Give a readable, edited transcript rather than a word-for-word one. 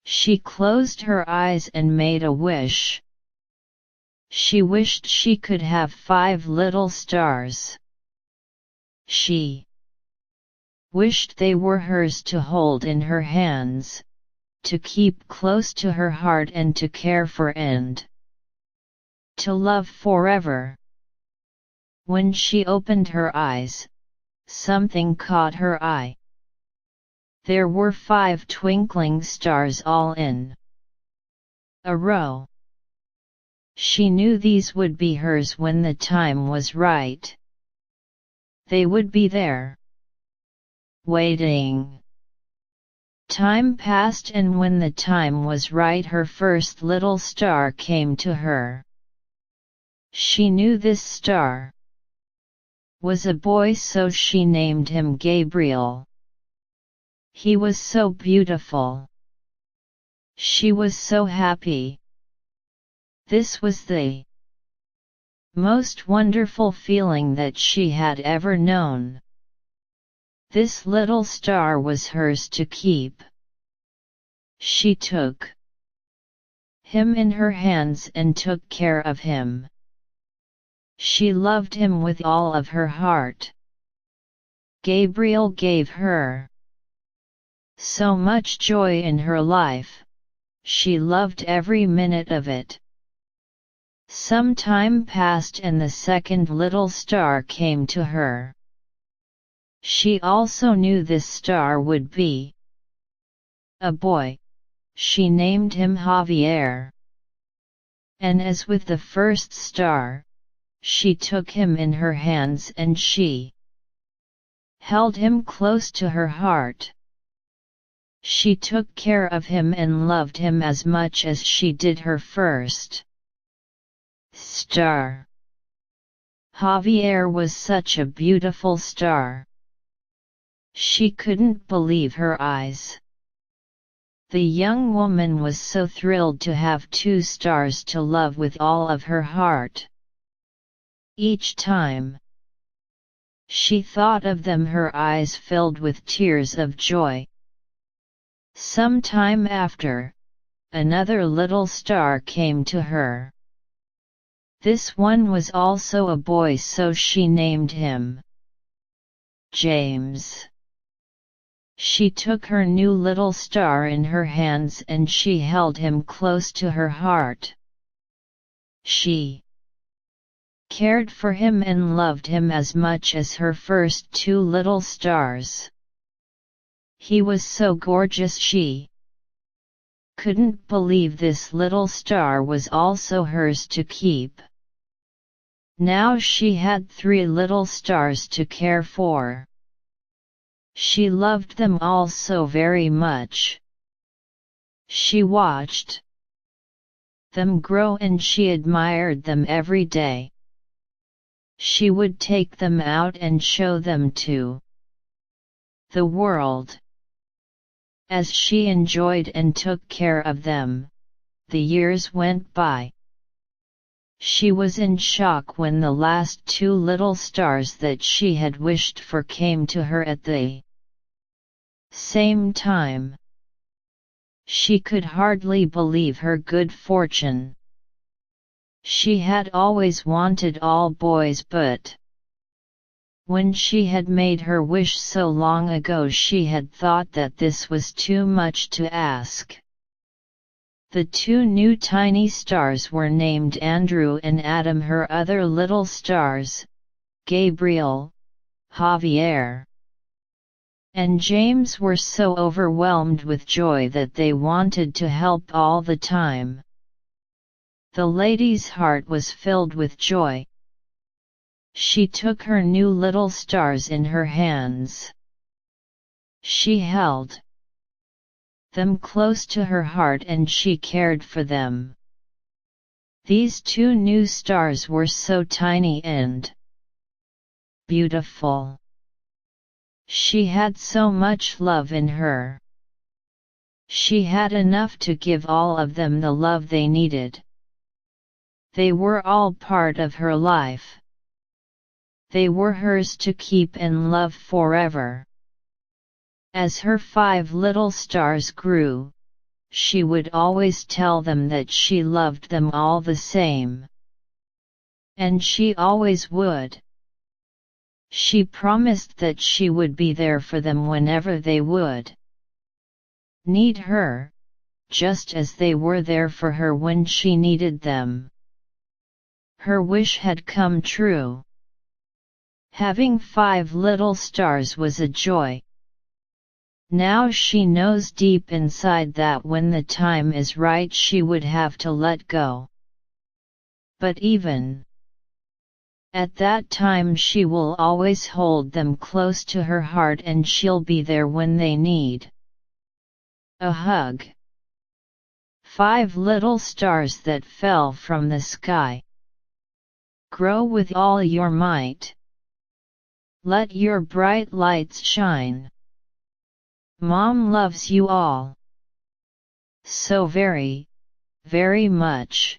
She closed her eyes and made a wish. She wished she could have 5 little stars. She wished they were hers to hold in her hands, to keep close to her heart and to care for and to love forever. When she opened her eyes, something caught her eye. There were 5 twinkling stars all in a row. She knew these would be hers when the time was right. They would be there, waiting. Time passed, and when the time was right, her first little star came to her. She knew this star was a boy, so she named him Gabriel. He was so beautiful. She was so happy. This was the most wonderful feeling that she had ever known. This little star was hers to keep. She took him in her hands and took care of him. She loved him with all of her heart. Gabriel gave her so much joy in her life. She loved every minute of it. Some time passed and the second little star came to her. She also knew this star would be a boy. She named him Javier. And as with the first star, she took him in her hands and she held him close to her heart. She took care of him and loved him as much as she did her first star. Javier was such a beautiful star. She couldn't believe her eyes. The young woman was so thrilled to have 2 stars to love with all of her heart. Each time she thought of them, her eyes filled with tears of joy. Some time after, another little star came to her. This one was also a boy, so she named him James. She took her new little star in her hands and she held him close to her heart. She cared for him and loved him as much as her first 2 little stars. He was so gorgeous she couldn't believe this little star was also hers to keep. Now she had 3 little stars to care for. She loved them all so very much. She watched them grow and she admired them every day. She would take them out and show them to the world. As she enjoyed and took care of them, the years went by. She was in shock when the last 2 little stars that she had wished for came to her at the same time. She could hardly believe her good fortune. She had always wanted all boys, but when she had made her wish so long ago, she had thought that this was too much to ask. The 2 new tiny stars were named Andrew and Adam. Her other little stars, Gabriel, Javier, and James, were so overwhelmed with joy that they wanted to help all the time. The lady's heart was filled with joy. She took her new little stars in her hands. She held them close to her heart and she cared for them. These 2 new stars were so tiny and beautiful. She had so much love in her. She had enough to give all of them the love they needed. They were all part of her life. They were hers to keep and love forever. As her 5 little stars grew, she would always tell them that she loved them all the same. And she always would. She promised that she would be there for them whenever they would need her, just as they were there for her when she needed them. Her wish had come true. Having 5 little stars was a joy. Now she knows deep inside that when the time is right she would have to let go. But even at that time she will always hold them close to her heart and she'll be there when they need a hug. 5 little stars that fell from the sky. Grow with all your might. Let your bright lights shine. Mom loves you all so very, very much.